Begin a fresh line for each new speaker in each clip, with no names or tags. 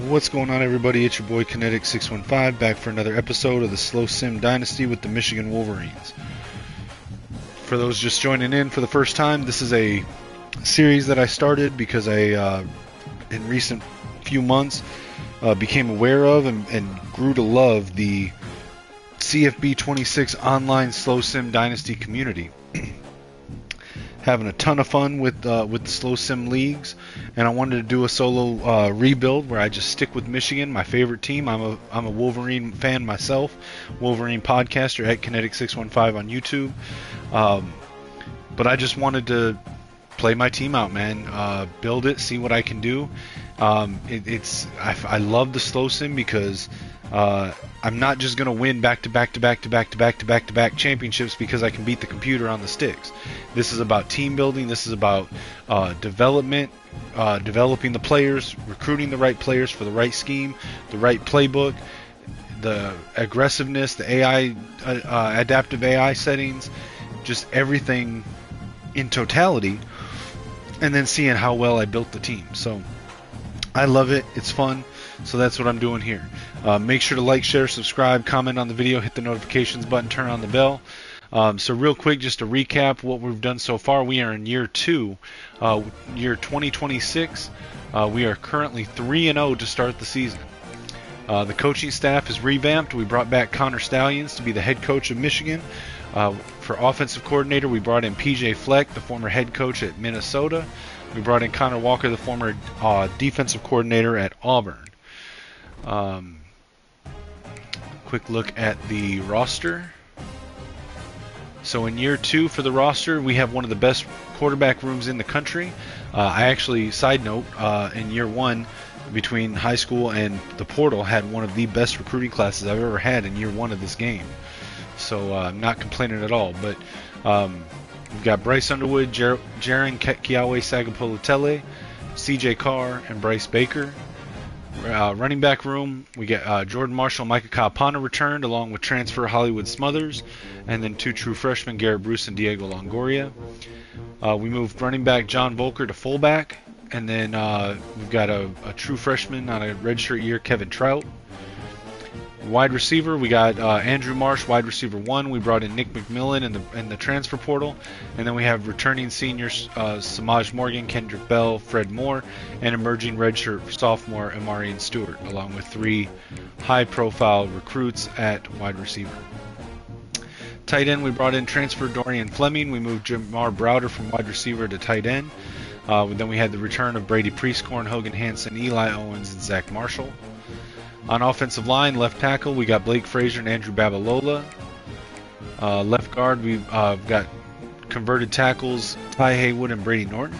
What's going on, everybody? It's your boy Kinetic615 back for another episode of the Slow Sim Dynasty with the Michigan Wolverines. For those just joining in for the first time, this is a series that I started because I, in recent few months, became aware of and grew to love the CFB26 online Slow Sim Dynasty community. Having a ton of fun with the slow sim leagues, and I wanted to do a solo rebuild where I just stick with Michigan, my favorite team. I'm a Wolverine fan myself, Wolverine podcaster at Kinetic615 on YouTube. But I just wanted to play my team out, man. Build it, see what I can do. I love the slow sim because I'm not just gonna win back to back championships because I can beat the computer on the sticks. This is about team building. This is about development, developing the players, recruiting the right players for the right scheme, the right playbook, the aggressiveness, the AI, adaptive AI settings, just everything in totality, and then seeing how well I built the team. So I love it. It's fun. So that's what I'm doing here. Make sure to like, share, subscribe, comment on the video, hit the notifications button, turn on the bell. So real quick, just to recap what we've done so far, we are in year 2, year 2026. We are currently 3-0 to start the season. The coaching staff is revamped. We brought back Connor Stallions to be the head coach of Michigan. For offensive coordinator, we brought in PJ Fleck, the former head coach at Minnesota. We brought in Connor Walker, the former defensive coordinator at Auburn. Quick look at the roster. So in year 2 for the roster, we have one of the best quarterback rooms in the country. I actually, side note, in year 1, between high school and the portal, had one of the best recruiting classes I've ever had in year 1 of this game. So I'm not complaining at all. But we've got Bryce Underwood, Jaron Kiawe Sagapolutele, CJ Carr, and Bryce Baker. Running back room, we get Jordan Marshall and Micah Kalpana returned, along with transfer Hollywood Smothers, and then 2 true freshmen, Garrett Bruce and Diego Longoria. We moved running back John Volker to fullback, and then we've got a true freshman on a redshirt year, Kevin Trout. Wide receiver, we got Andrew Marsh, wide receiver 1. We brought in Nick McMillan in the transfer portal. And then we have returning seniors Samaj Morgan, Kendrick Bell, Fred Moore, and emerging redshirt sophomore Amarian Stewart, along with 3 high-profile recruits at wide receiver. Tight end, we brought in transfer Dorian Fleming. We moved Jamar Browder from wide receiver to tight end. Then we had the return of Brady Priestcorn, Hogan Hansen, Eli Owens, and Zach Marshall. On offensive line, left tackle, we got Blake Frazier and Andrew Babalola. Left guard, we've got converted tackles Ty Haywood and Brady Norton.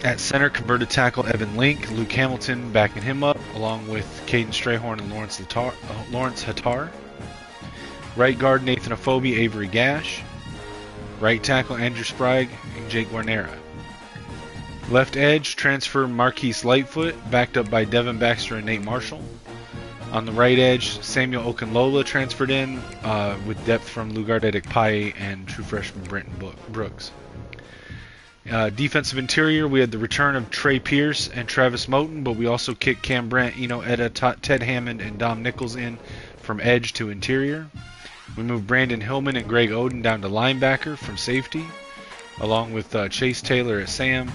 At center, converted tackle Evan Link, Luke Hamilton backing him up, along with Caden Strayhorn and Lawrence Hattar. Right guard, Nathan Afobe, Avery Gash. Right tackle, Andrew Sprague and Jake Guarnera. Left edge, transfer Marquise Lightfoot, backed up by Devin Baxter and Nate Marshall. On the right edge, Samuel Okunlola transferred in with depth from Lugardedic Paye and true freshman Brenton Brooks. Defensive interior, we had the return of Trey Pierce and Travis Moten, but we also kicked Cam Brandt, Eno Etta, Ted Hammond, and Dom Nichols in from edge to interior. We moved Brandon Hillman and Greg Oden down to linebacker from safety, along with Chase Taylor at Sam.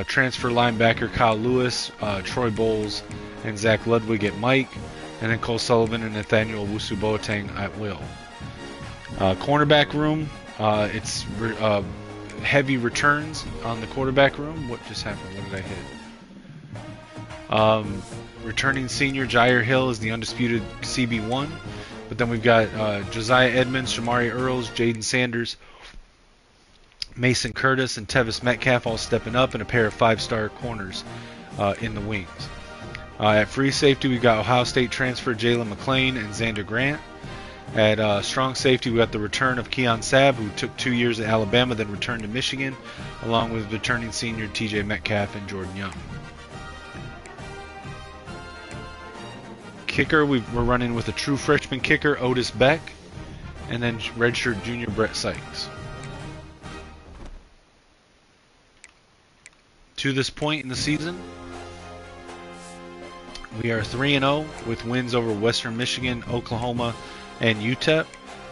Transfer linebacker Kyle Lewis, Troy Bowles, and Zach Ludwig at Mike, and then Cole Sullivan and Nathaniel Wusu Boateng at will. Cornerback room, it's heavy returns on the quarterback room. What just happened? What did I hit? Returning senior Jair Hill is the undisputed CB1, but then we've got Josiah Edmonds, Shamari Earls, Jaden Sanders, Mason Curtis, and Tevis Metcalf all stepping up, and a pair of 5-star corners in the wings. At free safety, we've got Ohio State transfer Jalen McClain and Xander Grant. At strong safety, we got the return of Keon Sabb, who took 2 years at Alabama, then returned to Michigan, along with returning senior TJ Metcalf and Jordan Young. Kicker, we're running with a true freshman kicker, Otis Beck, and then redshirt junior Brett Sykes. To this point in the season, We are 3-0 with wins over Western Michigan, Oklahoma, and UTEP.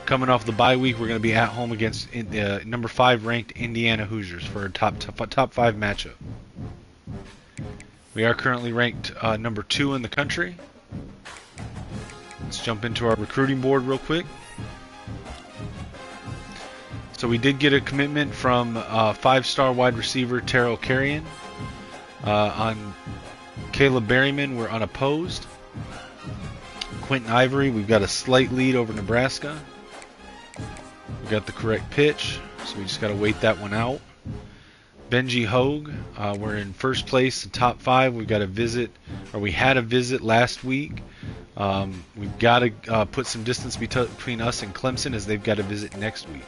Coming off the bye week, we're going to be at home against number 5 ranked Indiana Hoosiers for a top 5 matchup. We are currently ranked number 2 in the country. Let's jump into our recruiting board real quick. So we did get a commitment from 5-star wide receiver Terrell Carrion. On Caleb Berryman, we're unopposed. Quentin Ivory, we've got a slight lead over Nebraska. We got the correct pitch, so we just got to wait that one out. Benji Hogue, we're in first place, the top 5. We've got a visit, or we had a visit last week. We've got to put some distance between us and Clemson, as they've got a visit next week.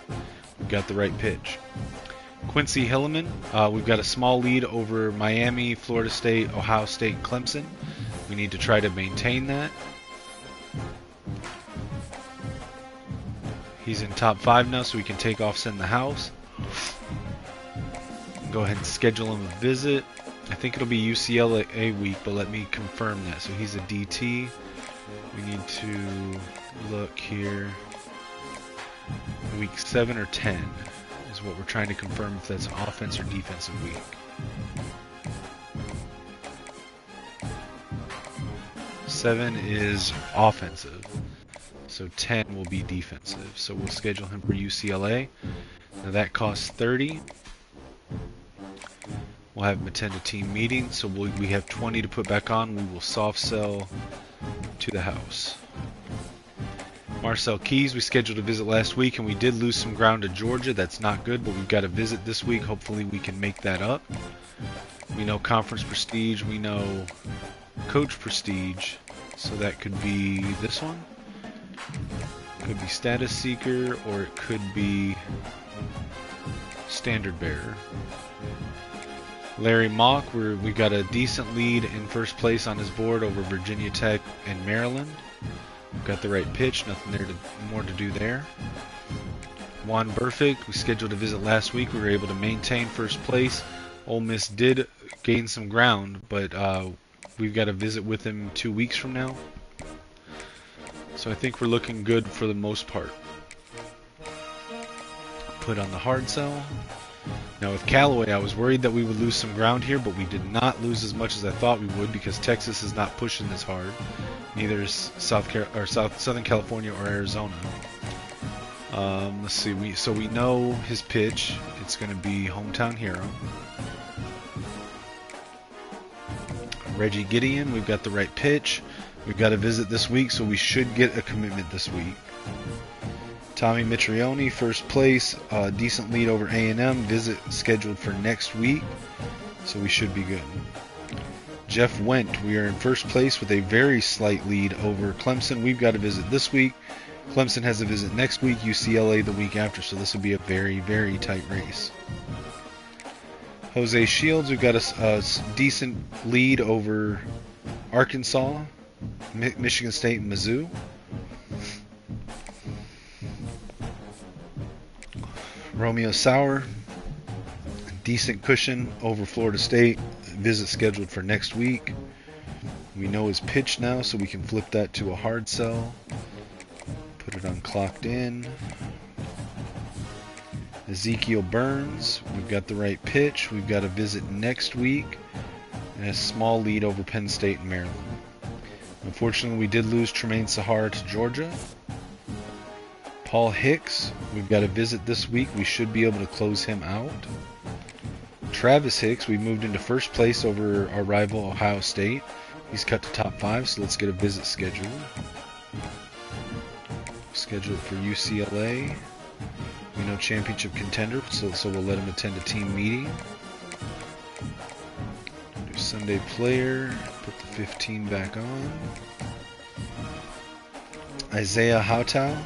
We've got the right pitch. Quincy Hilleman, we've got a small lead over Miami, Florida State, Ohio State, and Clemson. We need to try to maintain that. He's in top 5 now, so we can take off Send the House. Go ahead and schedule him a visit. I think it'll be UCLA week, but let me confirm that. So he's a DT. We need to look here. Week 7 or 10 is what we're trying to confirm, if that's an offense or defensive week. 7 is offensive, so 10 will be defensive. So we'll schedule him for UCLA. Now that costs 30. We'll have him attend a team meeting, so we have 20 to put back on. We will soft sell to the house. Marcel Keys, we scheduled a visit last week, and we did lose some ground to Georgia. That's not good, but we've got a visit this week. Hopefully we can make that up. We know conference prestige. We know coach prestige. So that could be this one. Could be status seeker, or it could be standard bearer. Larry Mock, we've got a decent lead in first place on his board over Virginia Tech and Maryland. We've got the right pitch, nothing there more to do there. Juan Burfict, we scheduled a visit last week. We were able to maintain first place. Ole Miss did gain some ground, but we've got a visit with him 2 weeks from now. So I think we're looking good for the most part. Put on the hard sell. Now with Callaway, I was worried that we would lose some ground here, but we did not lose as much as I thought we would, because Texas is not pushing this hard. Neither is Southern California or Arizona. Let's see. We know his pitch. It's going to be hometown hero. Reggie Gideon, we've got the right pitch. We've got a visit this week, so we should get a commitment this week. Tommy Mitrione, first place, decent lead over A&M, visit scheduled for next week, so we should be good. Jeff Wendt, we are in first place with a very slight lead over Clemson. We've got a visit this week. Clemson has a visit next week, UCLA the week after, so this will be a very, very tight race. Jose Shields, we've got a decent lead over Arkansas, Michigan State, and Mizzou. Romeo Sauer, decent cushion over Florida State, visit scheduled for next week. We know his pitch now, so we can flip that to a hard sell. Put it on clocked in. Ezekiel Burns, we've got the right pitch. We've got a visit next week, and a small lead over Penn State and Maryland. Unfortunately, we did lose Tremaine Sahara to Georgia. Paul Hicks, we've got a visit this week. We should be able to close him out. Travis Hicks, we moved into first place over our rival Ohio State. He's cut to top 5, so let's get a visit scheduled. Scheduled for UCLA. We know championship contender, so we'll let him attend a team meeting. Do Sunday player, put the 15 back on. Isaiah Houtow.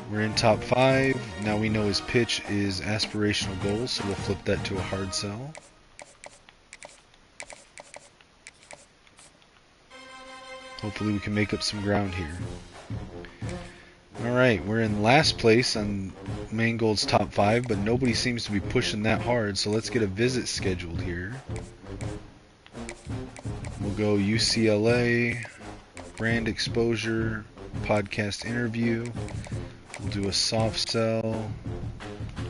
We're in top 5. Now we know his pitch is aspirational goals, so we'll flip that to a hard sell. Hopefully we can make up some ground here. Alright, we're in last place on Mangold's top 5, but nobody seems to be pushing that hard, so let's get a visit scheduled here. We'll go UCLA, brand exposure, podcast interview. We'll do a soft sell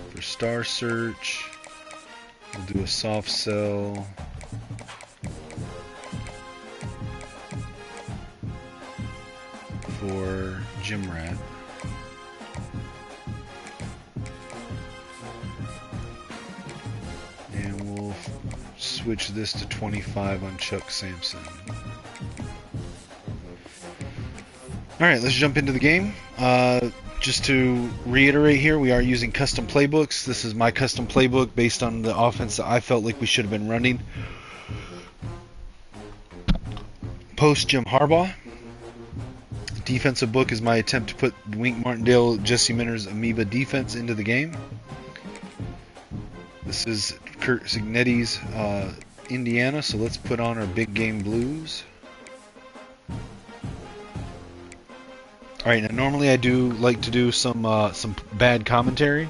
for star search. We'll do a soft sell for Gym Rat. And we'll switch this to 25 on Chuck Sampson. Alright, let's jump into the game. Just to reiterate here, we are using custom playbooks. This is my custom playbook based on the offense that I felt like we should have been running post Jim Harbaugh. Defensive book is my attempt to put Wink Martindale, Jesse Minter's Amoeba defense into the game. This is Kurt Cignetti's Indiana, so let's put on our big game blues. Alright, now normally I do like to do some bad commentary.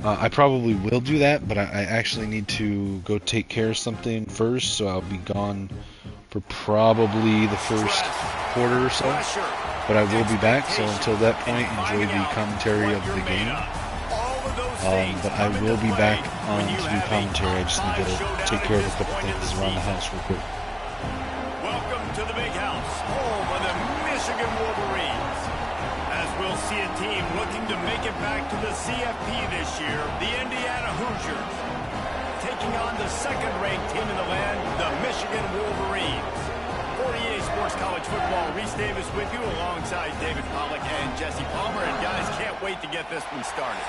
I probably will do that, but I actually need to go take care of something first, so I'll be gone for probably the first quarter or so. But I will be back, so until that point, enjoy the commentary of the game. But I will be back on to do commentary. I just need to take care of a couple things around the house real quick.
Welcome to the big house, home of the Michigan Wolverines. As we'll see a team looking to make it back to the CFP this year, the Indiana Hoosiers, taking on the second-ranked team in the land, the Michigan Wolverines. 48 Sports College Football, Reese Davis with you alongside David Pollack and Jesse Palmer. And guys, can't wait to get this one started.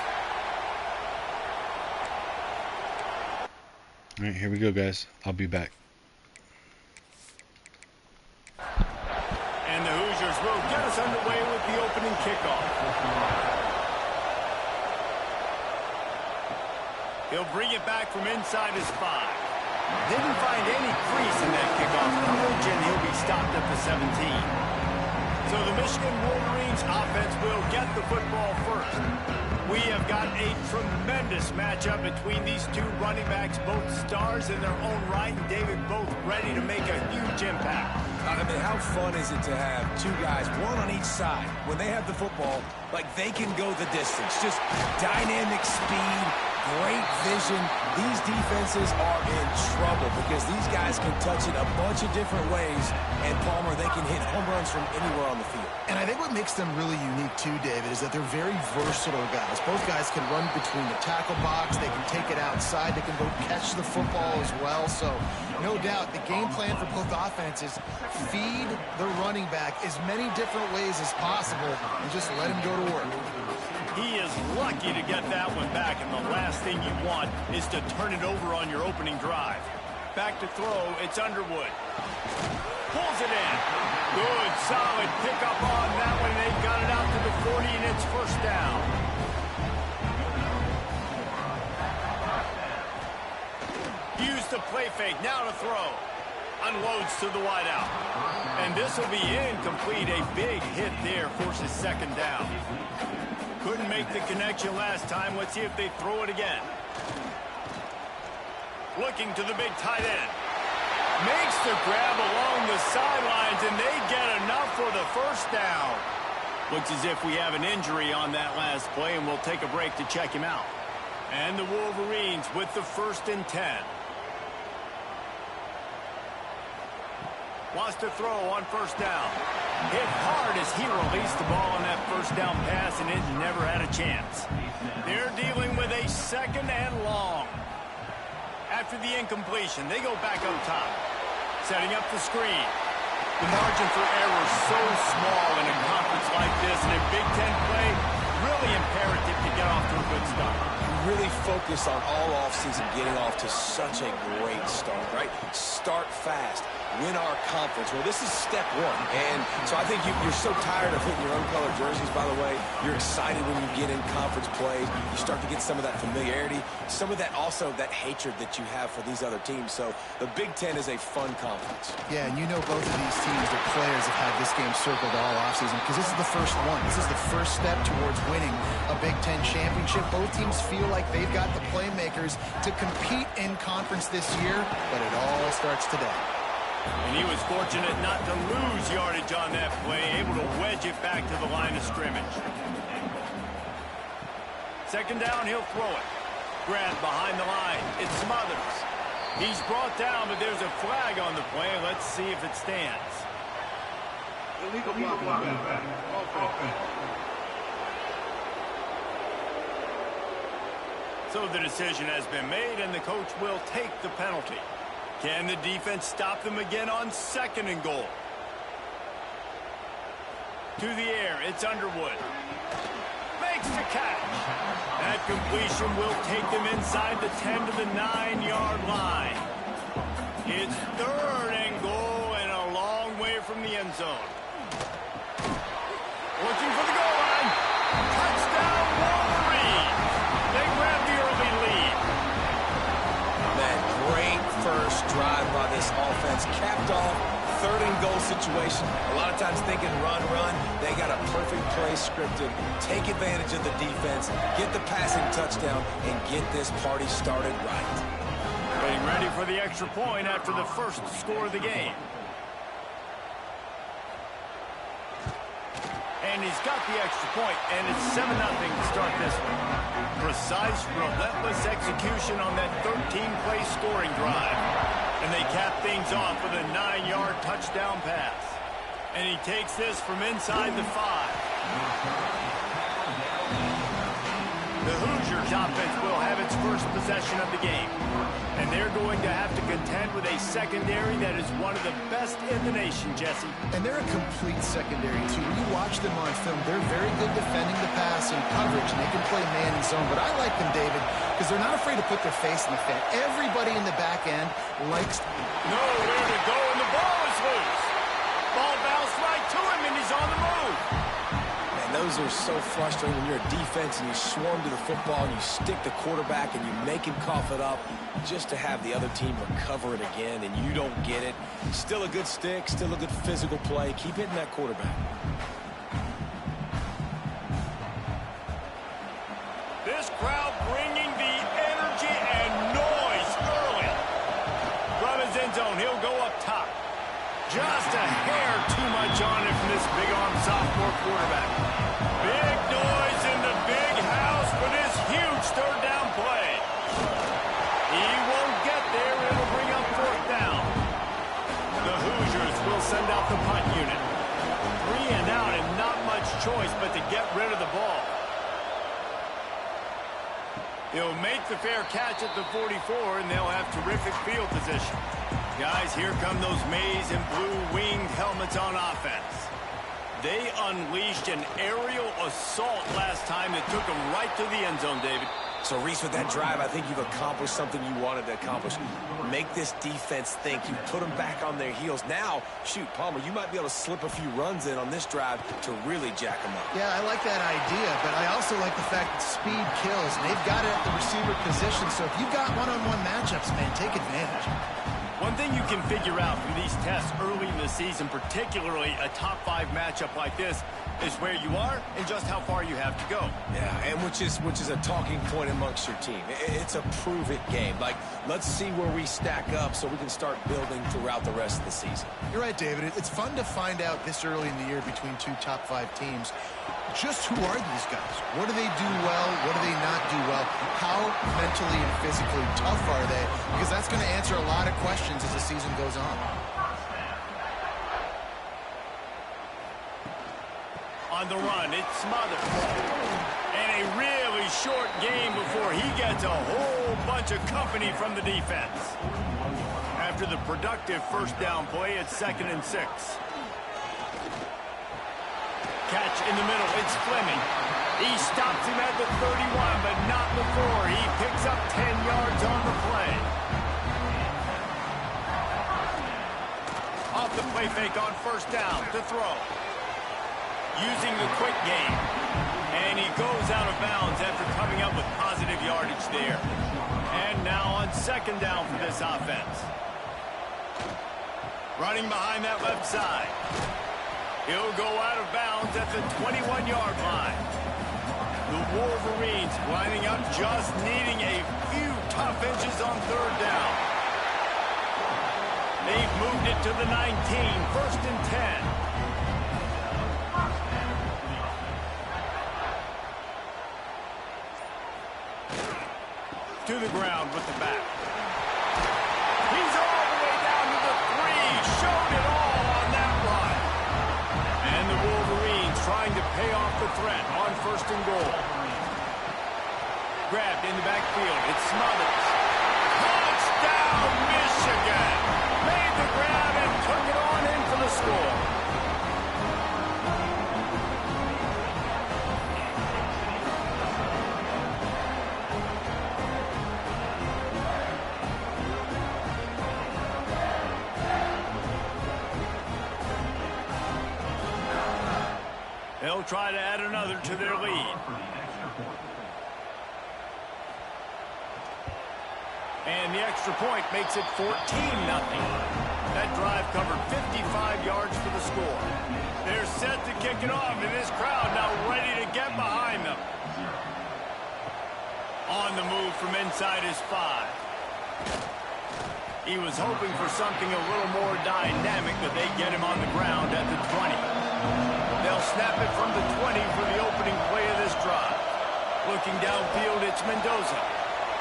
All right, here we go, guys. I'll be back.
And the Hoosiers will get us underway with the opening kickoff. He'll bring it back from inside his 5. Didn't find any crease in that kickoff coverage, and he'll be stopped at the 17. So the Michigan Wolverines offense will get the football first. We have got a tremendous matchup between these two running backs, both stars in their own right, and David, both ready to make a huge impact.
I mean, how fun is it to have two guys, one on each side, when they have the football, like they can go the distance. Just dynamic speed, great vision. These defenses are in trouble because these guys can touch it a bunch of different ways, and Palmer, they can hit home runs from anywhere on the field.
And I think what makes them really unique too, David, is that they're very versatile guys. Both guys can run between the tackle box, they can take it outside, they can both catch the football as well. So no doubt the game plan for both offenses, feed the running back as many different ways as possible and just let him go to work.
He is lucky to get that one back, and the last thing you want is to turn it over on your opening drive. Back to throw, it's Underwood. Pulls it in. Good, solid pickup on that one. They've got it out to the 40, and it's first down. Use the play fake, now to throw. Unloads to the wideout. And this will be incomplete. A big hit there forces second down. Couldn't make the connection last time. Let's see if they throw it again. Looking to the big tight end. Makes the grab along the sidelines, and they get enough for the first down. Looks as if we have an injury on that last play, and we'll take a break to check him out. And the Wolverines with the 1st and 10. Wants to throw on first down. Hit hard as he released the ball on that first down pass, and it never had a chance. They're dealing with a 2nd and long. After the incompletion, they go back up top. Setting up the screen. The margin for error is so small in a conference like this, and a Big Ten play, really imperative to get off to a good start.
Really focus on all offseason getting off to such a great start, right? Start fast. Win our conference. Well, this is step 1. And so I think you're so tired of hitting your own color jerseys, by the way. You're excited when you get in conference play. You start to get some of that familiarity, some of that also that hatred that you have for these other teams. So the Big Ten is a fun conference.
Yeah, and you know both of these teams, their players have had this game circled all offseason because this is the first one. This is the first step towards winning a Big Ten championship. Both teams feel like they've got the playmakers to compete in conference this year, but it all starts today.
And he was fortunate not to lose yardage on that play, able to wedge it back to the line of scrimmage. Second down, he'll throw it. Grabbed behind the line. It's Smothers. He's brought down, but there's a flag on the play. Let's see if it stands.
Illegal block.
So the decision has been made, and the coach will take the penalty. Can the defense stop them again on second and goal? To the air, it's Underwood. Makes the catch. That completion will take them inside the 10 to the 9-yard line. It's third and goal and a long way from the end zone. Looking for the goal line. Touchdown, Wolverines. They grab the early lead.
Man, great first drive by this offense. Capped off, third and goal situation. A lot of times thinking run. They got a perfect play scripted. Take advantage of the defense, get the passing touchdown, and get this party started right.
Getting ready for the extra point after the first score of the game. And he's got the extra point, and it's 7-0 to start this one. Precise, relentless execution on that 13-play scoring drive. And they cap things off with a 9-yard touchdown pass. And he takes this from inside the 5. The Hoosiers offense will have its first possession of the game. And they're going to have to contend with a secondary that is one of the best in the nation, Jesse.
And they're a complete secondary, too. When you watch them on film, they're very good defending the pass and coverage, and they can play man and zone. But I like them, David, because they're not afraid to put their face in the fan. Everybody in the back end likes...
Nowhere to go, and the ball is loose. Ball bounced right to him, and he's on the move.
Man, those are so frustrating when you're a defense and you swarm to the football and you stick the quarterback and you make him cough it up just to have the other team recover it again and you don't get it. Still a good stick, still a good physical play. Keep hitting that quarterback.
This crowd bringing the energy and noise early. From his end zone, he'll go up top. Just a hair too much on it from this big-arm sophomore quarterback. Big noise in the big house for this huge third down play. He won't get there. It'll bring up fourth down. The Hoosiers will send out the punt unit. 3 and out and not much choice but to get rid of the ball. He'll make the fair catch at the 44, and they'll have terrific field position. Guys, here come those maize and blue winged helmets on offense. They unleashed an aerial assault last time that took them right to the end zone, David.
So, Reese, with that drive, I think you've accomplished something you wanted to accomplish. Make this defense think. You put them back on their heels. Now, shoot, Palmer, you might be able to slip a few runs in on this drive to really jack them up.
Yeah, I like that idea, but I also like the fact that speed kills. And they've got it at the receiver position, so if you've got one-on-one matchups, man, take advantage.
One thing you can figure out from these tests early in the season, particularly a top-5 matchup like this, is where you are and just how far you have to go.
Yeah, and which is a talking point amongst your team. It's a prove-it game. Like, let's see where we stack up so we can start building throughout the rest of the season.
You're right, David. It's fun to find out this early in the year between two top-5 teams just who are these guys? What do they do well? What do they not do well? How mentally and physically tough are they? Because that's going to answer a lot of questions as the season goes on.
On the run, it's Smothers. And a really short game before he gets a whole bunch of company from the defense. After the productive first down play, it's 2nd and 6. Catch in the middle, it's Fleming. He stops him at the 31, but not before he picks up 10 yards on the play. Off the play fake on first down to throw. Using the quick game. And he goes out of bounds after coming up with positive yardage there. And now on 2nd down for this offense. Running behind that left side. He'll go out of bounds at the 21-yard line. The Wolverines lining up, just needing a few tough inches on 3rd down. They've moved it to the 19, 1st and 10. To the ground with the back. He's all the way down to the 3. Showed it all on that run. And the Wolverines trying to pay off the threat on 1st and goal. Grabbed in the backfield. It's Smothers. Touchdown, Michigan. Made the grab and took it on in for the score. They'll try to add another to their lead. And the extra point makes it 14-0. That drive covered 55 yards for the score. They're set to kick it off, and this crowd now ready to get behind them. On the move from inside his 5. He was hoping for something a little more dynamic, but they get him on the ground at the 20. They'll snap it from the 20 for the opening play of this drive. Looking downfield, it's Mendoza.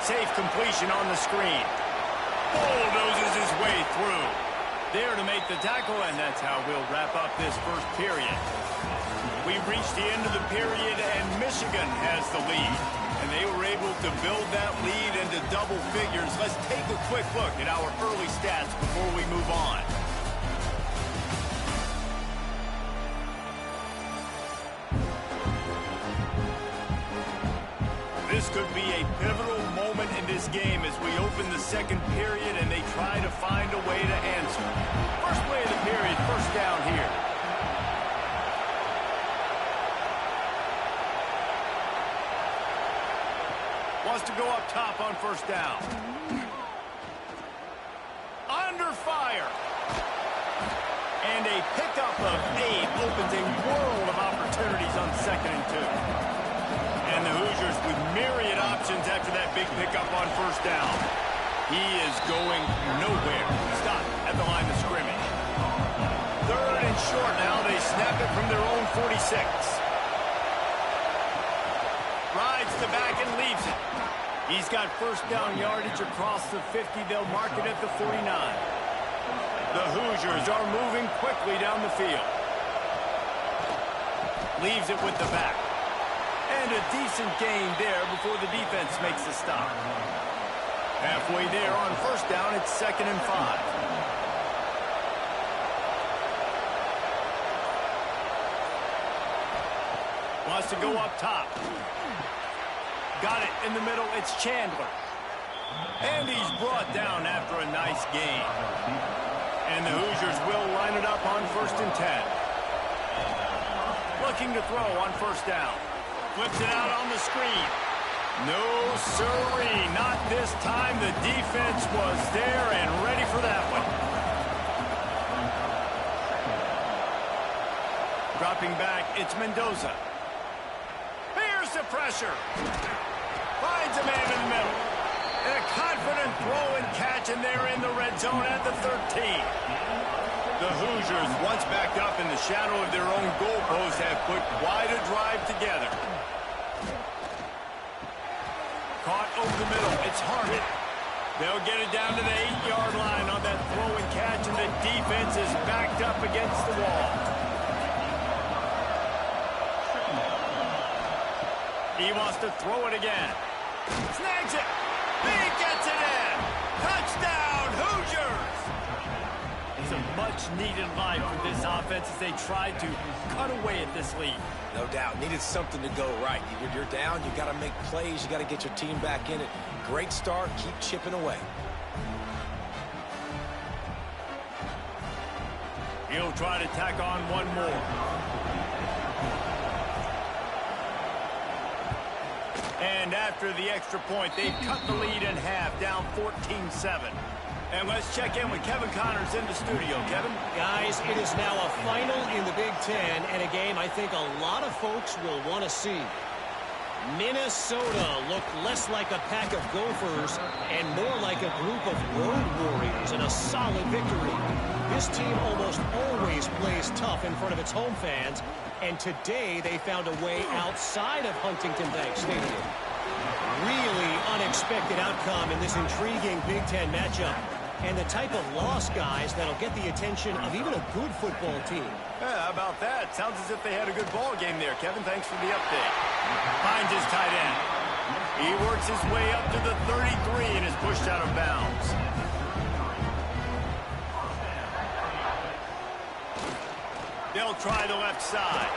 Safe completion on the screen. Bulldozes his way through. There to make the tackle, and that's how we'll wrap up this first period. We've reached the end of the period, and Michigan has the lead. And they were able to build that lead into double figures. Let's take a quick look at our early stats before we move on. This could be a pivotal moment in this game as we open the second period and they try to find a way to answer. First play of the period, 1st down here. Wants to go up top on 1st down. Under fire. And a pickup of 8 opens a world of opportunities on 2nd and 2. And the Hoosiers with myriad options after that big pickup on 1st down. He is going nowhere. Stop at the line of scrimmage. 3rd and short now. They snap it from their own 46. Rides the back and leaves it. He's got 1st down yardage across the 50. They'll mark it at the 49. The Hoosiers are moving quickly down the field. Leaves it with the back. And a decent gain there before the defense makes the stop. Halfway there on 1st down, it's 2nd and 5. Wants to go up top. Got it in the middle, it's Chandler. And he's brought down after a nice gain. And the Hoosiers will line it up on 1st and 10. Looking to throw on 1st down. Flips it out on the screen. No sirree, not this time. The defense was there and ready for that one. Dropping back, it's Mendoza. Here's the pressure. Finds a man in the middle. And a confident throw and catch, and they're in the red zone at the 13. The Hoosiers, once backed up in the shadow of their own goalpost, have put quite a drive together. Caught over the middle. It's Harden. They'll get it down to the 8-yard line on that throw and catch, and the defense is backed up against the wall. He wants to throw it again. Snags it. He gets it in. Touchdown, Hoosiers! It's a much-needed line for this offense as they tried to cut away at this lead.
No doubt. Needed something to go right. When you're down, you got to make plays. You got to get your team back in it. Great start. Keep chipping away.
He'll try to tack on one more. And after the extra point, they've cut the lead in half, down 14-7. And let's check in with Kevin Connors in the studio. Kevin?
Guys, it is now a final in the Big Ten and a game I think a lot of folks will want to see. Minnesota looked less like a pack of gophers and more like a group of road warriors in a solid victory. This team almost always plays tough in front of its home fans, and today they found a way outside of Huntington Bank Stadium. Really unexpected outcome in this intriguing Big Ten matchup, and the type of loss, guys, that'll get the attention of even a good football team.
Yeah, how about that? Sounds as if they had a good ball game there. Kevin, thanks for the update. Finds his tight end. He works his way up to the 33 and is pushed out of bounds. They'll try the left side.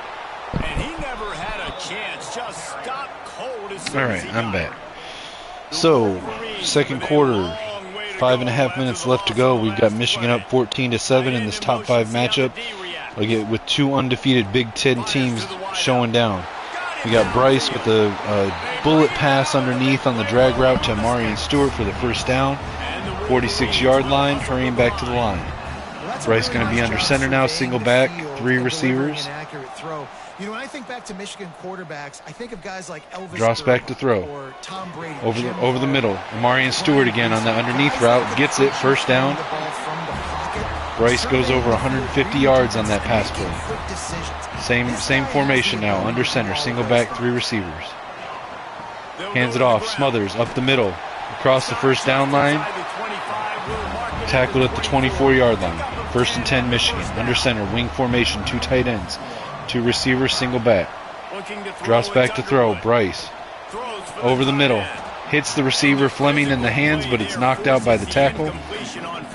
And he never had a chance. Just stopped cold as soon as he got.
All right, I'm back. So, second quarter, 5.5 minutes left to go. We've got Michigan up 14-7 in this top 5 matchup. Again, with 2 undefeated Big Ten teams showing down. We got Bryce with a bullet pass underneath on the drag route to Marion Stewart for the first down. 46-yard line, hurrying back to the line. Bryce going to be under center now, single back, 3 receivers.
You know, when I think back to Michigan quarterbacks, I think of guys like Elvis
Drops back to throw.
Or Tom Brady.
Over the middle. Marion Stewart again on the underneath route. Gets it. First down. Bryce goes over 150 yards on that pass play. Same formation now. Under center. Single back, 3 receivers. Hands it off. Smothers up the middle. Across the first down line. Tackled at the 24-yard line. First and 10 Michigan. Under center. Wing formation. 2 tight ends. 2 receivers, single back. Drops back to throw. Bryce. Over the middle. Hits the receiver Fleming in the hands, but it's knocked out by the tackle.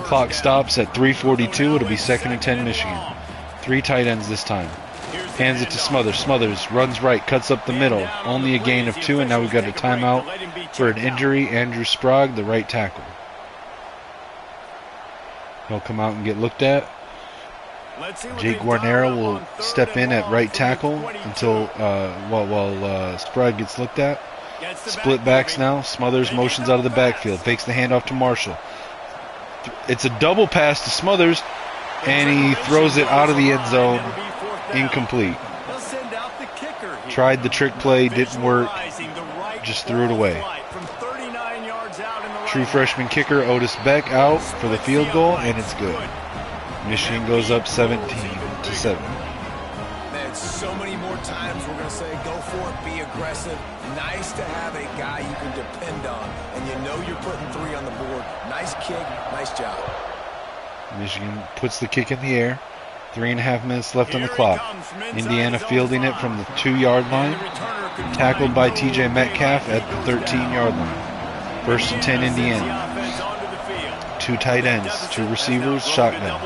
Clock stops at 3:42. It'll be second and 10 Michigan. 3 tight ends this time. Hands it to Smothers. Smothers runs right, cuts up the middle. Only a gain of 2, and now we've got a timeout for an injury. Andrew Sprague, the right tackle. He'll come out and get looked at. Jake Guarnero will step in at right tackle until while Sprague gets looked at. Split backs now. Smothers motions out of the backfield. Fakes the handoff to Marshall. It's a double pass to Smothers, and he throws it out of the end zone. Incomplete. Tried the trick play, didn't work. Just threw it away. True freshman kicker Otis Beck out for the field goal, and it's good. Michigan goes up 17-7.
Man, so many more times we're going to say go for it, be aggressive. Nice to have a guy you can depend on, and you know you're putting 3 on the board. Nice kick, nice job.
Michigan puts the kick in the air. 3.5 minutes left on the clock. Indiana fielding it from the 2-yard line. Tackled by TJ Metcalf at the 13-yard line. First and 10 Indiana. 2 tight ends, 2 receivers, shotgun.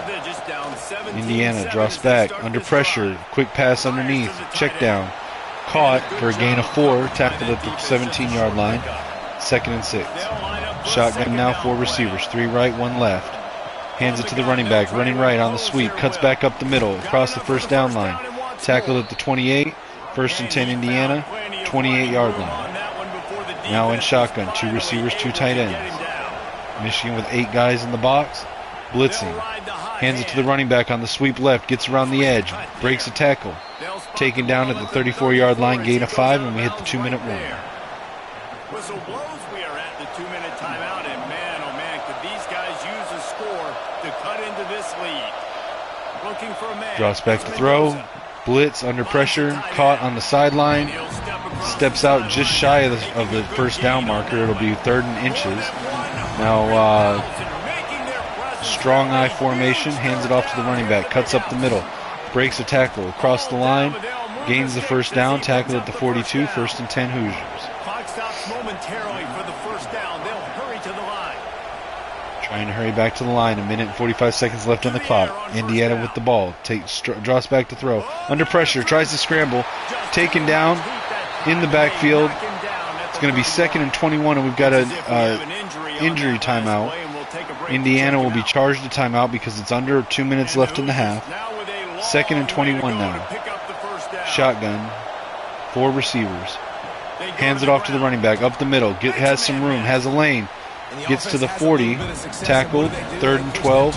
Indiana drops back, under pressure, quick pass underneath, check down. Caught for a gain of 4, tackled at the 17-yard line. Second and 6. Shotgun now, 4 receivers, 3 right, 1 left. Hands it to the running back, running right on the sweep, cuts back up the middle, across the first down line. Tackled at the 28, first and 10 Indiana, 28-yard line. Now in shotgun, 2 receivers, 2 tight ends. Michigan with 8 guys in the box, blitzing. Hands it to the running back on the sweep left, gets around the edge, breaks a tackle. Taken down at the 34-yard line, gain of 5, and we hit the 2-minute warning.
Whistle blows, we are at the 2-minute timeout, and man, oh man, could these guys use a score to cut into this lead. Looking for a man.
Drops back to throw, blitz, under pressure, caught on the sideline, steps out just shy of the first down marker. It'll be 3rd and inches. Now, strong eye formation, hands it off to the running back, cuts up the middle, breaks a tackle across the line, gains the first down, tackle at the 42, first and 10 Hoosiers.
Clock stops momentarily for the first down. They'll hurry to the line.
Trying to hurry back to the line, 1 minute and 45 seconds left on the clock. Indiana with the ball, drops back to throw, under pressure, tries to scramble, taken down in the backfield. It's going to be 2nd and 21, and we've got an injury timeout. Indiana will be charged a timeout because it's under 2 minutes left in the half. 2nd and 21 now. Shotgun. 4 receivers. Hands it off to the running back. Up the middle. Has some room. Has a lane. Gets to the 40. Tackled. 3rd and 12.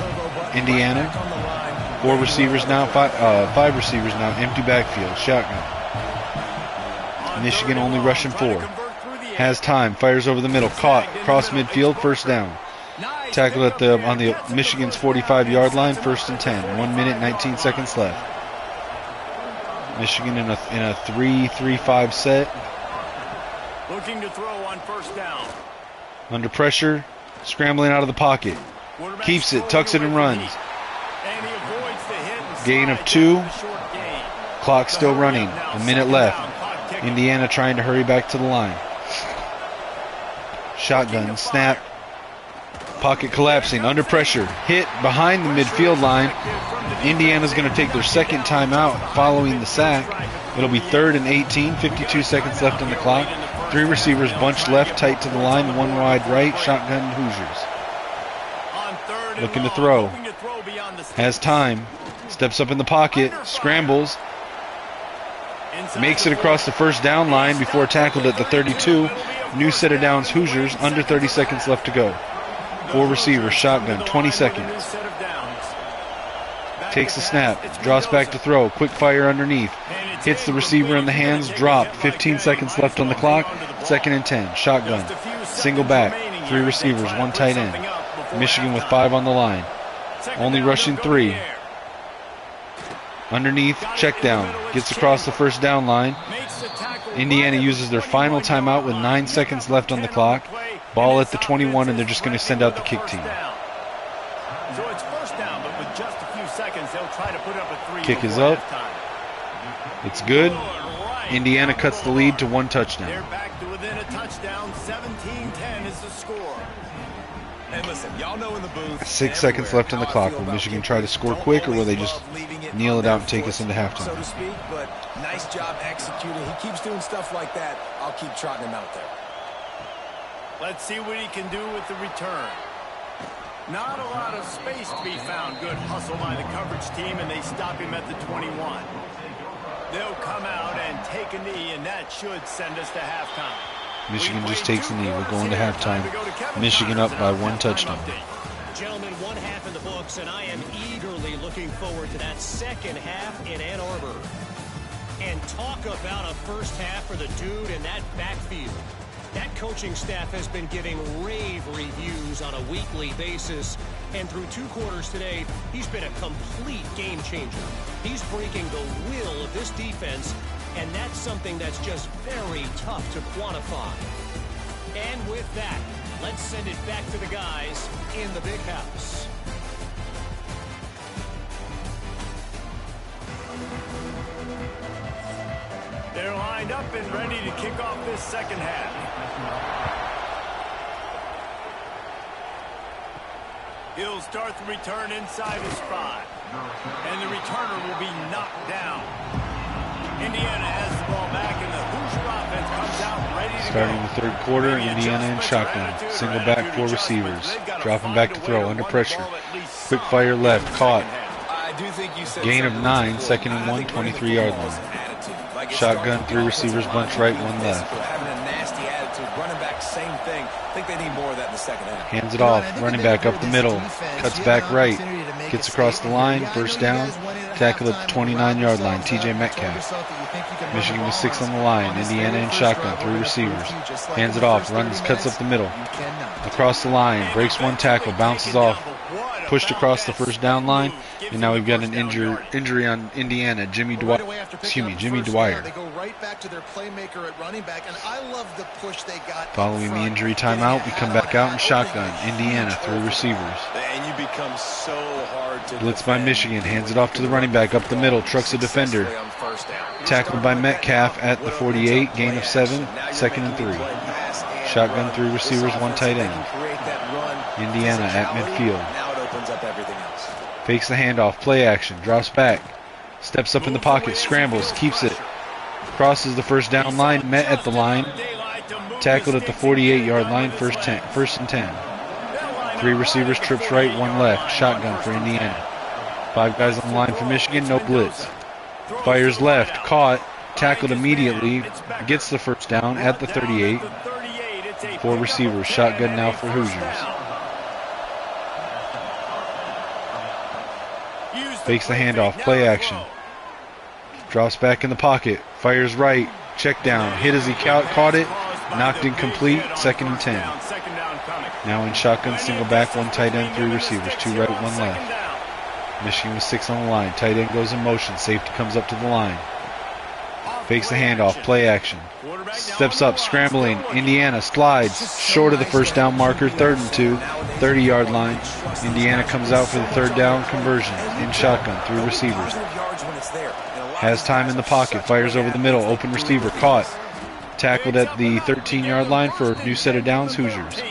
Indiana. 4 receivers now. 5 receivers now. Empty backfield. Shotgun. Michigan only rushing 4. Has time, fires over the middle, caught, cross midfield, first down. Tackled at on the Michigan's 45-yard line, 1st and 10. 1 minute, 19 seconds left. Michigan in a 3-3-5 set.
Looking to throw on first down.
Under pressure, scrambling out of the pocket. Keeps it, tucks it, and runs.
And he avoids the hit and
Gain of
slides
2.
a short gain.
Clock still running. A minute left. Indiana trying to hurry back to the line. Shotgun, snap. Pocket collapsing, under pressure. Hit behind the midfield line. Indiana's going to take their second timeout following the sack. It'll be 3rd and 18, 52 seconds left on the clock. 3 receivers bunched left, tight to the line, 1 wide right. Shotgun Hoosiers. Looking to throw. Has time. Steps up in the pocket. Scrambles. Makes it across the first down line before tackled at the 32. New set of downs Hoosiers. Under 30 seconds left to go. 4 receivers. Shotgun. 20 seconds. Takes the snap. Draws back to throw. Quick fire underneath. Hits the receiver in the hands. Drop. 15 seconds left on the clock. 2nd and 10. Shotgun. Single back. 3 receivers. 1 tight end. Michigan with 5 on the line. Only rushing 3. Underneath, check down. Gets across the first down line. Indiana uses their final timeout with 9 seconds left on the clock. Ball at the 21, and they're just going to send out the kick team.
So it's first down, but with just a few seconds, they'll try to put up a 3.
Kick is up. It's good. Indiana cuts the lead to 1 touchdown.
They're back to within a touchdown. 17-10 is the score.
And listen, y'all know in the booth,
6 seconds left on the clock. Will Michigan try to score quick, or will they just kneel it out and take us into halftime?
So to speak, but nice job executing. He keeps doing stuff like that. I'll keep trotting him out there.
Let's see what he can do with the return. Not a lot of space to be found. Good hustle by the coverage team, and they stop him at the 21. They'll come out and take a knee, and that should send us to halftime.
Michigan just takes a knee. We're going to halftime. Michigan up by 1 touchdown.
Gentlemen, 1 half in the books, and I am eagerly looking forward to that second half in Ann Arbor. And talk about a first half for the dude in that backfield. That coaching staff has been giving rave reviews on a weekly basis. And through 2 quarters today, he's been a complete game changer. He's breaking the will of this defense, and that's something that's just very tough to quantify. And with that, let's send it back to the guys in the big house.
They're lined up and ready to kick off this second half. He'll start the return inside his 5. And the returner will be knocked down. Indiana has the ball back, and the Hoosier offense comes out ready to
Starting the 3rd quarter, Indiana in shotgun. Single back, 4 receivers. Dropping back to throw, under pressure. Quick fire left, caught. Gain of 9, 2nd and 1, 23-yard line. Shotgun, 3 receivers, bunch right, 1 left.
Having a nasty attitude. Running back, same thing. I think they need more of that in the second half.
Hands it off, running back up the middle. Cuts back right. Gets across the line, first down. Tackle at the 29-yard line, TJ Metcalf. Michigan with 6 on the line. Indiana in shotgun, 3 receivers. Hands it off, runs, cuts up the middle. Across the line, breaks 1 tackle, bounces off. Pushed across the first down line, and now we've got an injury on Indiana. Jimmy Dwyer.
They go right back to their playmaker at running back, and I love the push they got.
Following the injury timeout, we come back out in shotgun. Indiana, 3 receivers.
And you become so hard to
Blitz by Michigan, hands it off to the running back up the middle, trucks a defender. Tackled by Metcalf at the 48, gain of 7, 2nd and 3. Shotgun, 3 receivers, 1 tight end. Indiana at midfield. Fakes the handoff, play action, drops back, steps up in the pocket, scrambles, keeps it, crosses the first down line, met at the line, tackled at the 48-yard line, first and 10. 3 receivers, trips right, 1 left, shotgun for Indiana. 5 guys on the line for Michigan, no blitz. Fires left, caught, tackled immediately, gets the first down at the 38. 4 receivers, shotgun now for Hoosiers. Fakes the handoff, play action. Drops back in the pocket, fires right, check down. Hit as he caught it. Knocked incomplete. 2nd and 10. Now in shotgun, single back, 1 tight end, 3 receivers. 2 right, 1 left. Michigan with 6 on the line. Tight end goes in motion. Safety comes up to the line. Fakes the handoff. Play action. Steps up, scrambling. Indiana slides short of the first down marker. 3rd and 2. 30-yard line. Indiana comes out for the 3rd down conversion. In shotgun. 3 receivers. Has time in the pocket. Fires over the middle. Open receiver. Caught. Tackled at the 13-yard line for a new set of downs. Hoosiers.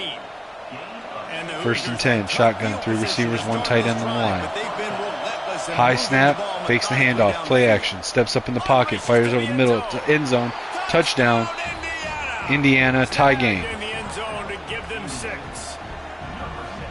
1st and 10. Shotgun. 3 receivers. 1 tight end on the line. High snap. Fakes the handoff. Play action. Steps up in the pocket. Fires over the middle. End zone. Touchdown. Indiana. Tie game.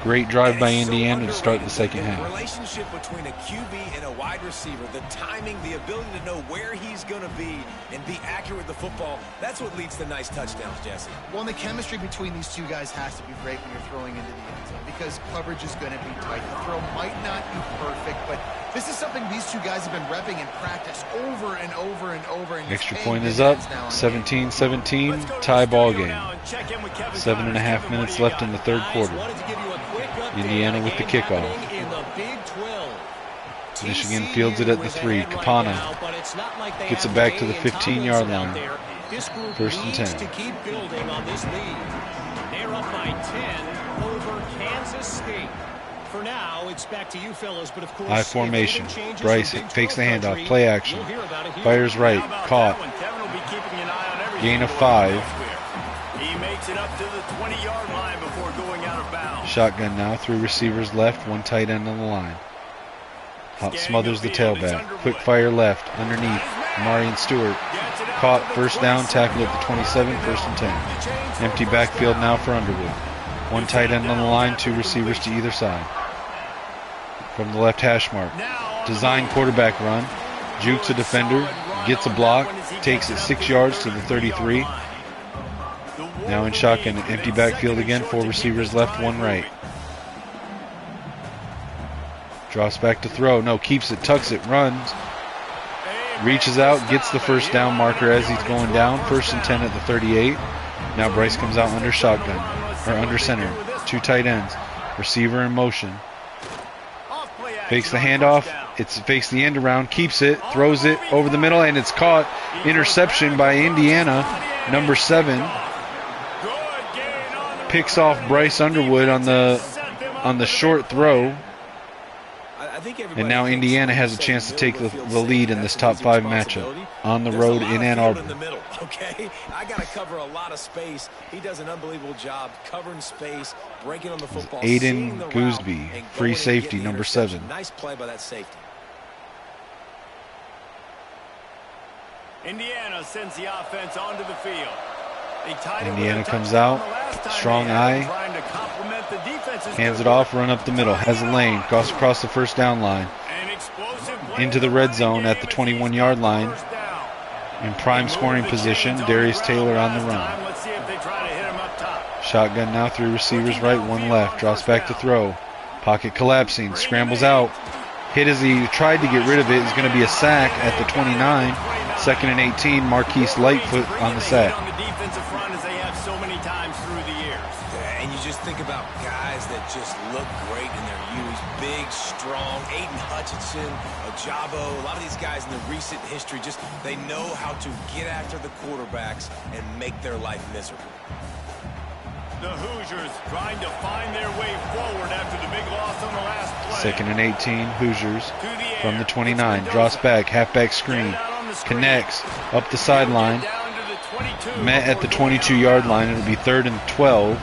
Great drive by Indiana to start the second half.
The relationship between a QB and a wide receiver, the timing, the ability to know where he's going to be and be accurate with the football, that's what leads to nice touchdowns, Jesse.
Well, and the chemistry between these two guys has to be great when you're throwing into the end zone because coverage is going to be tight. The throw might not be perfect, but this is something these two guys have been repping in practice over and over and over. And
extra point is up. 17-17. Tie ball game. 7.5 minutes left in the 3rd quarter. Indiana with the kickoff. Michigan fields it at the 3. Capana gets it back to the 15-yard line. 1st and 10.
They're up by 10 over Kansas State. For now, it's back to you fellas, but of course,
high formation. Bryce fakes the handoff. Play action. Fires right. Caught. Gain of 5.
He makes it up to the 20-yard line before going out of bounds.
Shotgun now. 3 receivers left. 1 tight end on the line. Smothers the tailback. Quick fire left. Underneath. Marion Stewart. Caught. 1st down. Tackled at the 27. 1st and 10. Empty backfield now for Underwood. 1 tight end on the line. 2 receivers to either side. From the left hash mark. Design quarterback run. Jukes a defender. Gets a block. Takes it 6 yards to the 33. Now in shotgun. Empty backfield again. 4 receivers left. 1 right. Drops back to throw. No, keeps it. Tucks it. Runs. Reaches out. Gets the 1st down marker as he's going down. 1st and 10 at the 38. Now Bryce comes out under shotgun. Or under center. 2 tight ends. Receiver in motion. Fakes the handoff. Fakes the end around. Keeps it. Throws it over the middle. And it's caught. Interception by Indiana. Number 7. Picks off Bryce Underwood on the short throw. And now Indiana has a chance to take the lead in this top 5 matchup on the road in Ann Arbor.
Okay, I got to cover a lot of space. He does an unbelievable job covering space, breaking on the football.
Aiden Gooseby, free safety, number 7.
Nice play by that safety.
Indiana sends the offense onto the field.
Indiana comes out, strong eye, hands it off, run up the middle, has a lane, goes across the 1st down line, into the red zone at the 21-yard line, in prime scoring position. Darius Taylor on the run. Shotgun now, 3 receivers right, 1 left, drops back to throw, pocket collapsing, scrambles out, hit as he tried to get rid of it. Is going to be a sack at the 29, 2nd and 18. Marquise Lightfoot on the sack.
And you just think about guys that just look great in their youth. Big, strong. Aiden Hutchinson, Ojabo, a lot of these guys in the recent history, just they know how to get after the quarterbacks and make their life miserable.
The Hoosiers trying to find their way forward after the big loss on the last play.
2nd and 18, Hoosiers from the 29. Drops back, halfback screen. Connects up the sideline. Met at the 22-yard line. It'll be 3rd and 12.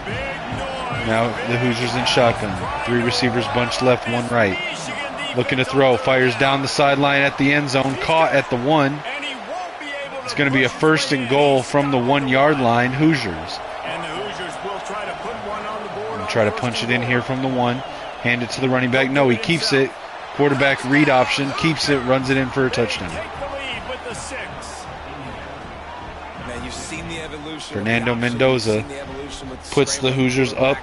Now the Hoosiers in shotgun. 3 receivers bunched left, 1 right. Looking to throw. Fires down the sideline at the end zone. Caught at the 1. It's going to be a 1st and goal from the 1-yard line. Hoosiers. Try to punch it in here from the 1. Hand it to the running back. No, he keeps it. Quarterback read option. Keeps it. Runs it in for a touchdown.
Man, you've seen the evolution.
Fernando Mendoza puts the Hoosiers up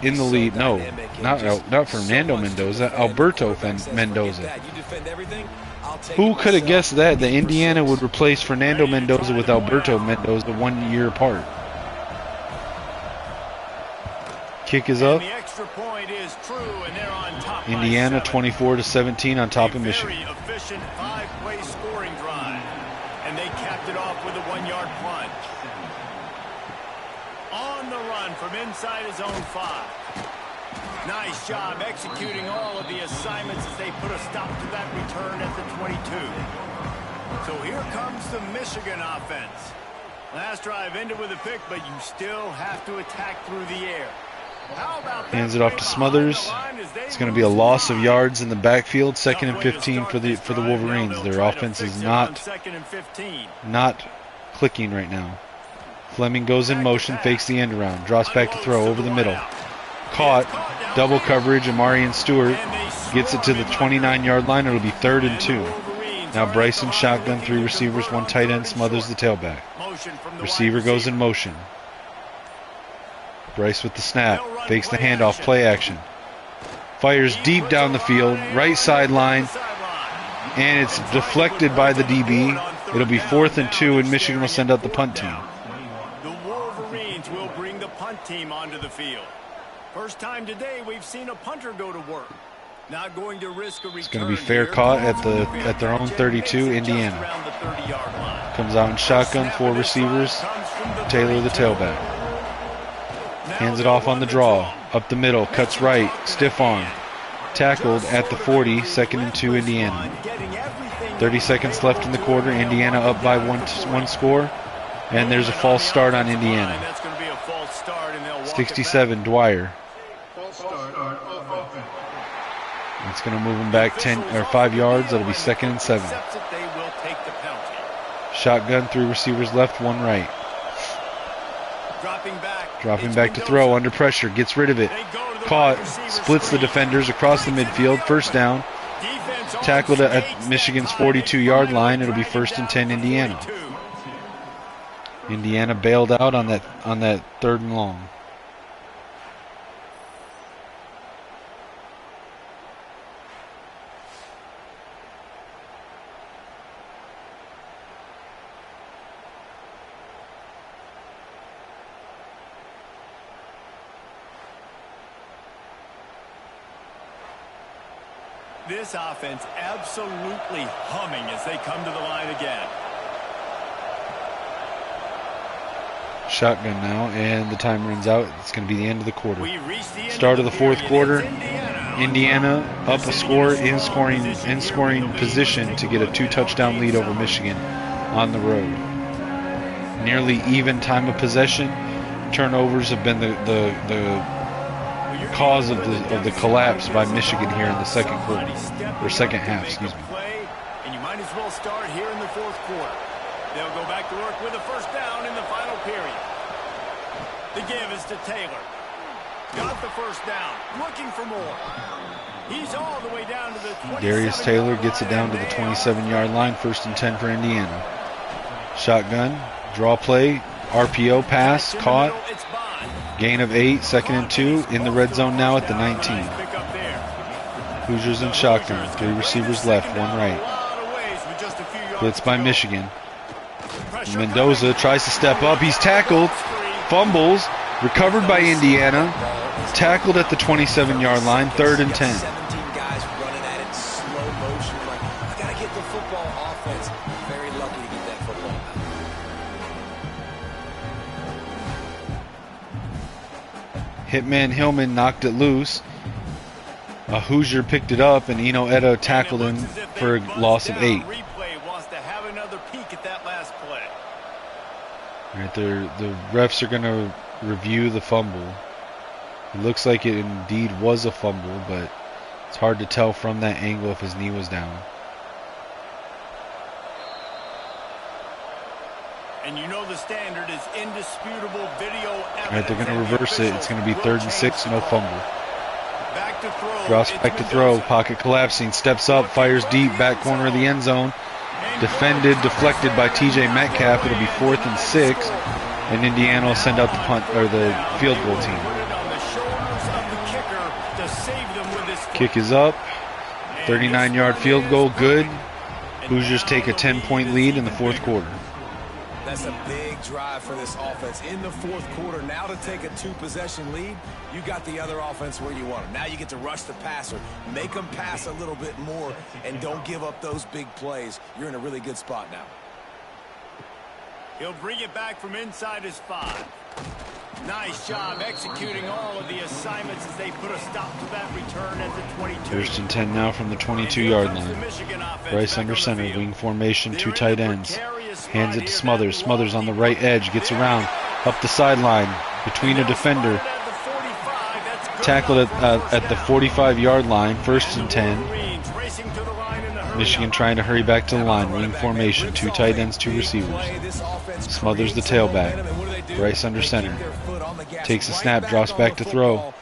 in the lead. No, not Fernando Mendoza. Alberto Mendoza.
You defend everything.
Who could have guessed that Indiana would replace Fernando Mendoza with Alberto Mendoza 1 year apart? Kick is up. Indiana 24-17 on top of Michigan.
Very efficient 5-play scoring drive. And they capped it off with a 1-yard plunge. On the run from inside his own 5. Nice job executing all of the assignments as they put a stop to that return at the 22. So here comes the Michigan offense. Last drive ended with a pick, but you still have to attack through the air.
Hands it off to Smothers. It's going to be a loss of yards in the backfield. 2nd and 15 for the Wolverines. Their offense is not clicking right now. Fleming goes in motion, fakes the end around, drops back to throw over the middle. Caught, double coverage, and Marion Stewart gets it to the 29-yard line. It'll be 3rd and 2. Now Bryson shotgun, 3 receivers, 1 tight end, Smothers the tailback. Receiver goes in motion. Bryce with the snap, fakes the handoff, play action. Fires deep down the field, right sideline, and it's deflected by the DB. It'll be 4th and 2, and Michigan will send out the punt team.
The Wolverines will bring the punt team onto the field. First time today we've seen a punter go to work. Not going to risk a return.
It's going to be fair caught at their own 32, Indiana. Comes out in shotgun, 4 receivers, Taylor the tailback. Hands it off on the draw, up the middle, cuts right, stiff arm. Tackled at the 40, 2nd and 2, Indiana. 30 seconds left in the quarter, Indiana up by one score, and there's a false start on Indiana. 67, Dwyer. It's going to move him back 5 yards. That'll be 2nd and 7. Shotgun, 3 receivers left, 1 right. Dropping back to throw, under pressure, gets rid of it. Caught, splits the defenders across the midfield, 1st down. Tackled at Michigan's 42-yard line. It'll be 1st and 10, Indiana. Indiana bailed out on that 3rd and long.
This offense absolutely humming as they come to the line again.
Shotgun now, and the time runs out. It's going to be the end of the quarter. Start of the 4th quarter. Indiana up a score in scoring position to get a 2-touchdown lead over Michigan on the road. Nearly even time of possession. Turnovers have been the cause of the collapse by Michigan here in the 2nd quarter, or 2nd half, excuse me.
And you might as well start here in the 4th quarter. They'll go back to work with a 1st down in the final period. The give is to Taylor. Got the 1st down, looking for more. He's all the way down to the 27.
Darius Taylor gets it down to the 27-yard line, 1st and 10 for Indiana. Shotgun, draw play, RPO pass, caught. Gain of 8, 2nd and 2, in the red zone now at the 19. Hoosiers in shotgun, 3 receivers left, 1 right. Blitz by Michigan. Mendoza tries to step up, he's tackled, fumbles, recovered by Indiana, tackled at the 27-yard line, 3rd and 10.
17 guys running at it, slow motion. I got to get the football offense. Very lucky to get that football.
Hitman Hillman knocked it loose. A Hoosier picked it up, and Eno Etta tackled him for a loss of 8. Right there, the refs are going to review the fumble. It looks like it indeed was a fumble, but it's hard to tell from that angle if his knee was down.
And you know the standard is indisputable video evidence.
Right, they're going to reverse it. It's going to be 3rd and 6, no fumble.
Back to throw.
Drops back to throw, pocket collapsing, steps up, fires deep, back corner of the end zone. Defended, deflected by TJ Metcalf. It'll be 4th and 6, and Indiana will send out the punt or the field goal team. Kick is up. 39-yard field goal, good. Hoosiers take a 10-point lead in the fourth quarter.
That's a big drive for this offense in the fourth quarter. Now to take a 2-possession lead, you got the other offense where you want them. Now you get to rush the passer, make them pass a little bit more, and don't give up those big plays. You're in a really good spot now.
He'll bring it back from inside his 5. Nice job executing all of the assignments as they put a stop to that return at the 22.
First and 10 now from the 22-yard line. Bryce under center, wing formation, 2 tight ends. Hands it to Smothers. Smothers on the right edge, gets around, up the sideline, between a defender. Tackled at the 45-yard line, first and 10. Michigan trying to hurry back to the line, wing formation, 2 tight ends, 2 receivers. Smothers the tailback. Bryce under center. Takes a snap, drops back to throw.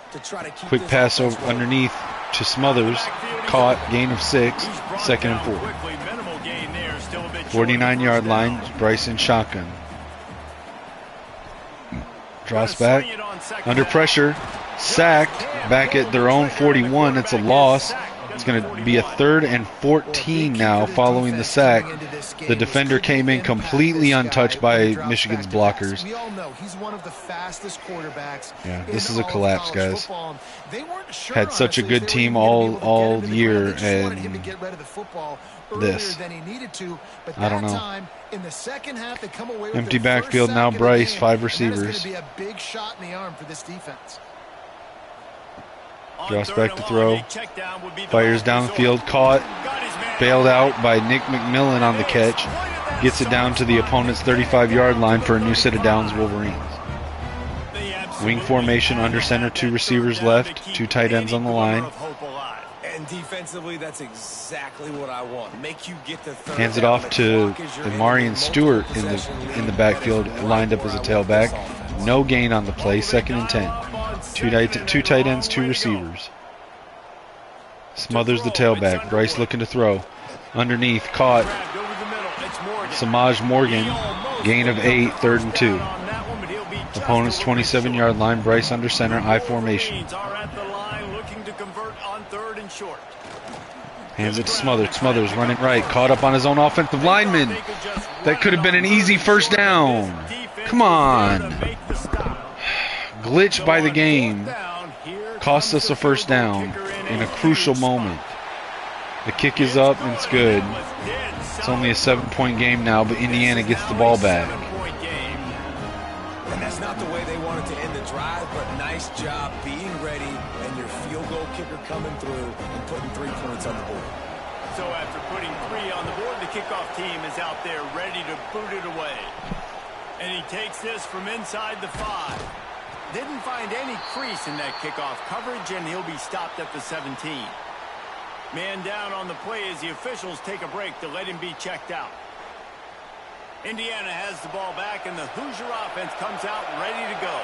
Quick pass over underneath to Smothers. Caught, gain of 6, second and 4. 49-yard line, Bryce in shotgun. Drops back, under pressure, sacked, back at their own 41. It's a loss. It's going to be a 3rd and 14 now following the sack. The defender came in completely untouched by Michigan's blockers. Yeah, this is a collapse, guys. Had such a good team all year, and this, I don't know. Empty backfield now, Bryce, 5 receivers. Drops back to throw. Fires down the field. Caught. Bailed out by Nick McMillan on the catch. Gets it down to the opponent's 35-yard line for a new set of downs, Wolverines. Wing formation under center, 2 receivers left, 2 tight ends on the line.
And defensively, that's exactly what I want. Make you get the third.
Hands it off to Marion Stewart in the backfield, lined up as a tailback. No gain on the play, 2nd and 10. 2 tight ends, 2 receivers. Smothers the tailback. Bryce looking to throw. Underneath, caught. Samaj Morgan, gain of 8, 3rd and 2. Opponent's 27-yard line. Bryce under center, I formation. Hands it to Smothers. Smothers running right. Caught up on his own offensive lineman. That could have been an easy first down. Come on. Glitch by the game. Cost us a first down in a crucial moment. The kick is up and it's good. It's only a 7-point game now, but Indiana gets the ball back.
And that's not the way they wanted to end the drive, but nice job being ready and your field goal kicker coming through and putting 3 points on the board.
So after putting 3 on the board, the kickoff team is out there ready to boot it away. And he takes this from inside the 5. Didn't find any crease in that kickoff coverage, and he'll be stopped at the 17. Man down on the play as the officials take a break to let him be checked out. Indiana has the ball back, and the Hoosier offense comes out ready to go.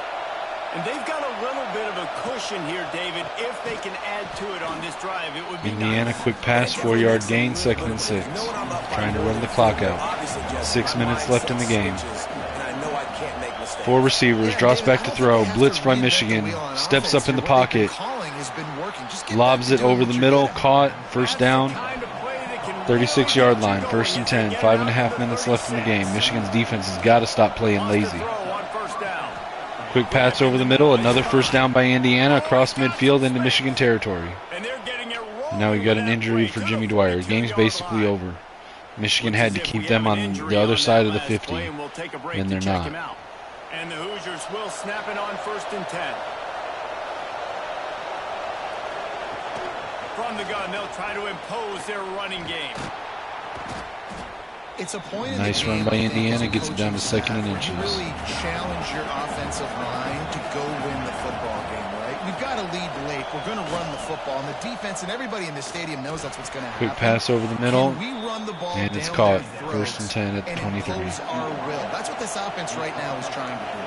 And they've got a little bit of a cushion here, David. If they can add to it on this drive, it would be
Indiana,
nice.
quick pass, 4-yard gain, 2nd and 6. Trying to run the clock out. 6 minutes left in the game. 4 receivers, drops back to throw, blitz by Michigan, steps up in the pocket, lobs it over the middle, caught, first down, 36-yard line, 1st and 10, 5.5 minutes left in the game. Michigan's defense has got to stop playing lazy. Quick pass over the middle, another first down by Indiana across midfield into Michigan territory. And now we got an injury for Jimmy Dwyer. Game's basically over. Michigan had to keep them on the other side of the 50, and they're not.
And the Hoosiers will snap it on 1st and 10. From the gun, they'll try to impose their running game.
It's a point
nice run by Indiana, gets it down to 2nd and inches.
Really challenge your offensive line to go win the football game, right? We've got to lead late. We're going to run the football, and the defense and everybody in the stadium knows that's what's going to happen.
Quick pass over the middle,
and
it's caught. 1st and 10 at the 23.
Our will. That's what this offense right now is trying to do.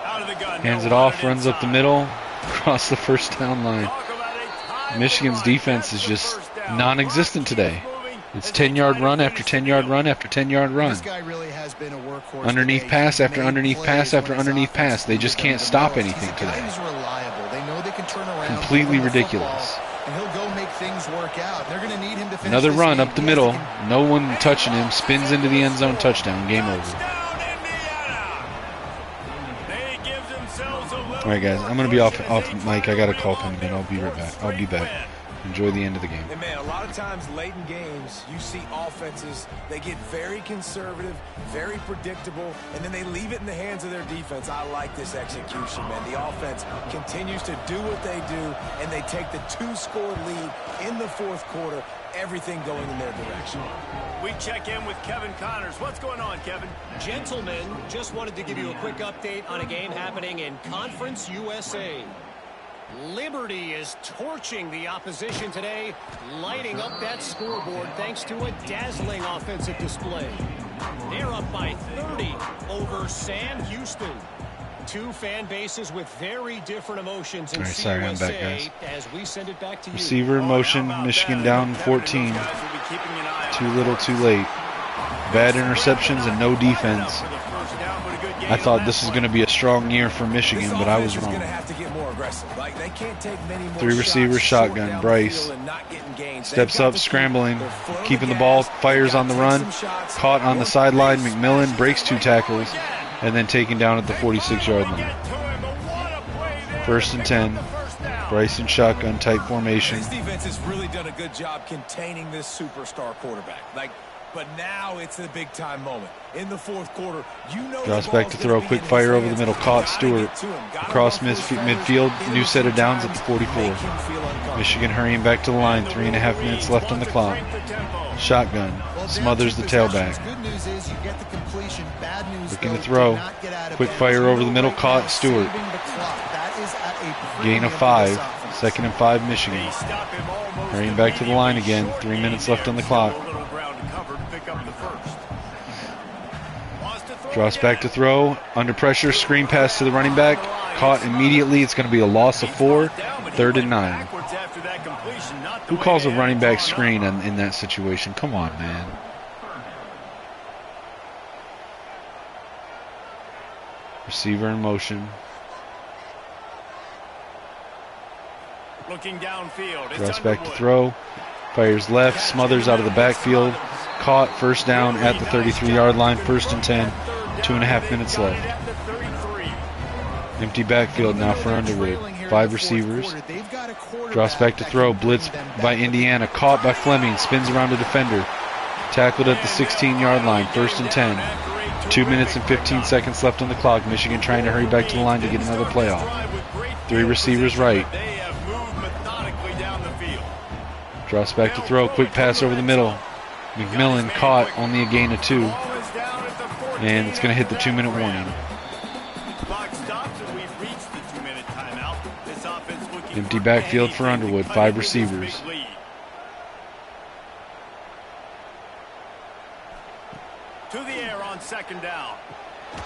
Out of the gun,
hands it off, runs up the middle, across the first down line. Michigan's defense is just non-existent today. It's 10-yard run after 10-yard run after 10-yard run. Underneath pass after underneath pass after underneath pass. They just can't stop anything today. Completely ridiculous.
and he'll go make things work out. They're going to need him to finish
Another
this
run
game.
up the middle. No one touching him. Spins into the end zone. Touchdown. Game over. All right, guys. I'm going to be off mic. I got a call coming in. I'll be right back. I'll be back. Enjoy the end of the game.
And man, a lot of times late in games, you see offenses, they get very conservative, very predictable, and then they leave it in the hands of their defense. I like this execution, man. The offense continues to do what they do, and they take the 2-score lead in the fourth quarter, everything going in their direction.
We check in with Kevin Connors. What's going on, Kevin?
Gentlemen, just wanted to give you a quick update on a game happening in Conference USA. Liberty is torching the opposition today, lighting up that scoreboard thanks to a dazzling offensive display. They're up by 30 over Sam Houston. Two fan bases with very different emotions in
sorry, I'm back, guys.
as we send it back to you.
Receiver in motion. Michigan down 14. Too little, too late. Bad interceptions and no defense. I thought this was going to be a strong year for Michigan, but I was wrong. Three receivers, shotgun. Bryce steps up, scrambling, keeping the ball, fires on the run, caught on the sideline. McMillan breaks 2 tackles, and then taken down at the 46-yard line. 1st and 10. Bryce in shotgun, tight formation.
This defense has really done a good job containing this superstar quarterback. But now it's a big-time moment. In the fourth quarter, you know...
Drops back to throw. Quick fire over the middle. Caught Stewart. Across midfield. New set of downs at the 44. Michigan hurrying back to the line. 3.5 minutes left on the clock. Shotgun. Smothers the tailback. Looking to throw. Quick fire over the middle. Caught Stewart. Gain of 5. 2nd and 5 Michigan. Hurrying back to the line again. 3 minutes left on the clock. Drops back to throw. Under pressure. Screen pass to the running back. Caught immediately. It's going to be a loss of 4. 3rd and 9. Who calls a running back screen in that situation? Come on, man. Receiver in motion.
Looking downfield.
Drops back to throw. Fires left. Smothers out of the backfield. Caught. 1st down at the 33-yard line. 1st and 10. 2.5 minutes left. Empty backfield now for Underwood. 5 receivers. Drops back to throw. Blitz by Indiana. Caught by Fleming. Spins around a defender. Tackled at the 16-yard line. 1st and 10. 2 minutes and 15 seconds left on the clock. Michigan trying to hurry back to the line to get another playoff. 3 receivers right. Drops back to throw. Quick pass over the middle. McMillan caught. Only a gain of 2. And it's going to hit the 2-minute warning. Empty backfield for Underwood. 5 receivers.
To the air on 2nd down.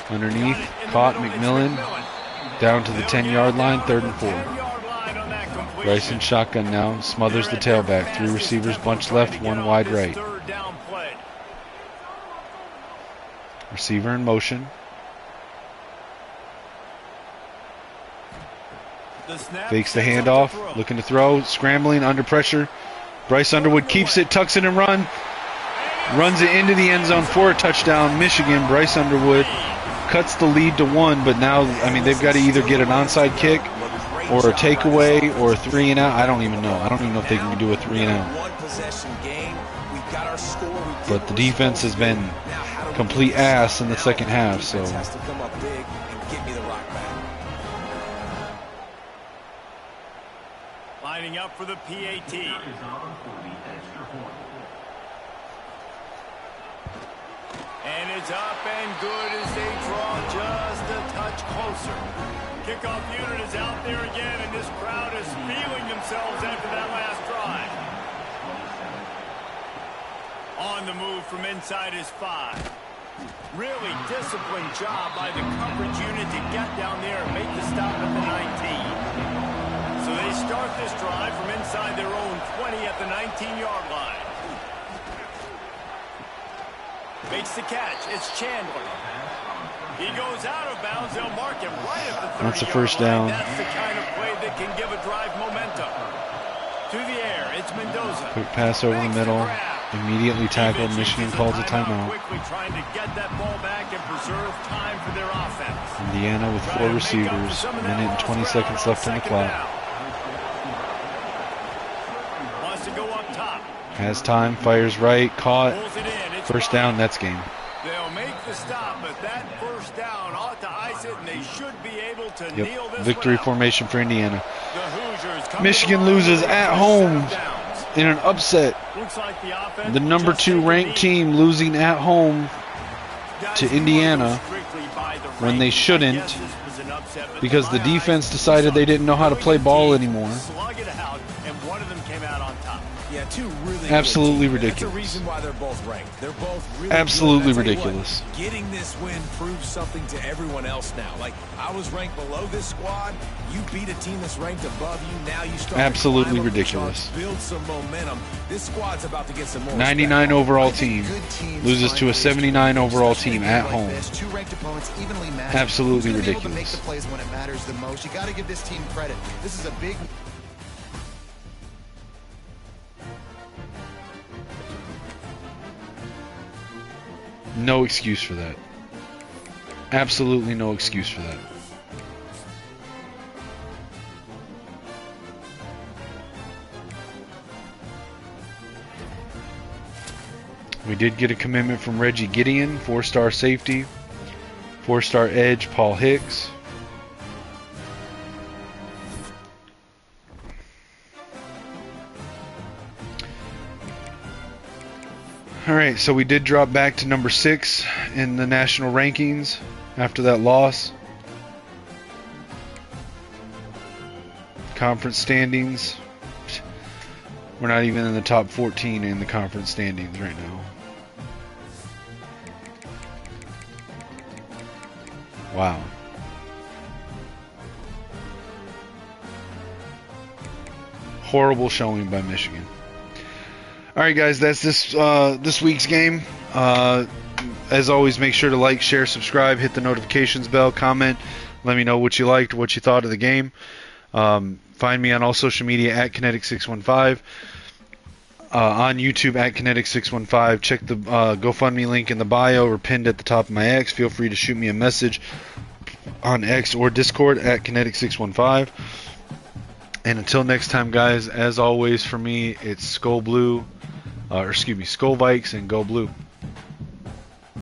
Underneath. Caught. McMillan. Down to the 10-yard line. 3rd and 4. Bryce in shotgun now. Smothers the tailback. 3 receivers bunched left. 1 wide right. Receiver in motion. Fakes the handoff. Looking to throw. Scrambling under pressure. Bryce Underwood keeps it. Tucks it and runs it into the end zone for a touchdown. Michigan. Bryce Underwood cuts the lead to 1. But now, I mean, they've got to either get an onside kick or a takeaway or a 3 and out. I don't even know. I don't even know if they can do a 3 and out. But the defense has been complete ass in the second half, so
lining up for the PAT. And it's up and good as they draw just a touch closer. Kickoff unit is out there again, and this crowd is feeling themselves after that last drive. On the move from inside is 5. Really disciplined job by the coverage unit to get down there and make the stop at the 19. So they start this drive from inside their own 20 at the 19-yard line. Makes the catch. It's Chandler. He goes out of bounds. They'll mark him right at the 30-yard line.
That's a 1st down.
That's the kind of play that can give a drive momentum. through the air. It's Mendoza.
Quick pass over the middle. Immediately tackled. Michigan calls a timeout.
Quickly trying to get that ball back and preserve time for their offense.
Indiana with 4 receivers. Minute and 20 seconds left on the clock.
Wants to go up top.
Has time. Fires right. Caught.
Pulls it in. It's
First down. That's game.
They'll make the stop, but that first down ought to ice it, and they should be able to kneel this
Victory
one out.
formation for Indiana.
The Hoosiers come
Michigan
to the line
loses
with
at
just
home
7 downs.
in an upset.
Looks like the offense
The number
just
2
take the
ranked
lead.
team losing at home
Guys,
to
you wanna
Indiana
go strictly by the
when they
rankings.
shouldn't,
Yes, this was an upset, but
because
to
the
my eyes,
defense decided they didn't know how to play ball anymore.
Slug it out, and one of them came out on top.
Yeah, two really
Absolutely
good teams.
ridiculous.
That's the reason why they're both ranked. They're both really
Absolutely
good. And I tell you
ridiculous.
What, getting this win proves something to everyone else now. Like, I was ranked below this squad. You beat a team that's ranked above you. Now you start
Absolutely
to climb up the
ridiculous.
charts, build some momentum. This squad's about to get some more
99
respect.
overall
I think
team
good teams
loses
find
to a
ways
79
win,
overall
especially
team
in a
at
game like
home.
this. 2 ranked opponents evenly matched.
Absolutely
Who's gonna be able to make
ridiculous.
the plays when it matters the most? You got to give this team credit. This is a big.
No excuse for that. Absolutely no excuse for that. We did get a commitment from Reggie Gideon, 4-star safety, 4-star edge, Paul Hicks. All right, so we did drop back to number 6 in the national rankings after that loss. Conference standings. We're not even in the top 14 in the conference standings right now. Wow. Horrible showing by Michigan. All right, guys, that's this week's game. As always, make sure to like, share, subscribe, hit the notifications bell, comment, let me know what you liked, what you thought of the game. Find me on all social media at Kinetic615, on YouTube at Kinetic615. Check the GoFundMe link in the bio or pinned at the top of my X. Feel free to shoot me a message on X or Discord at Kinetic615. And until next time, guys, as always, for me, it's Skull Vikes and Go Blue.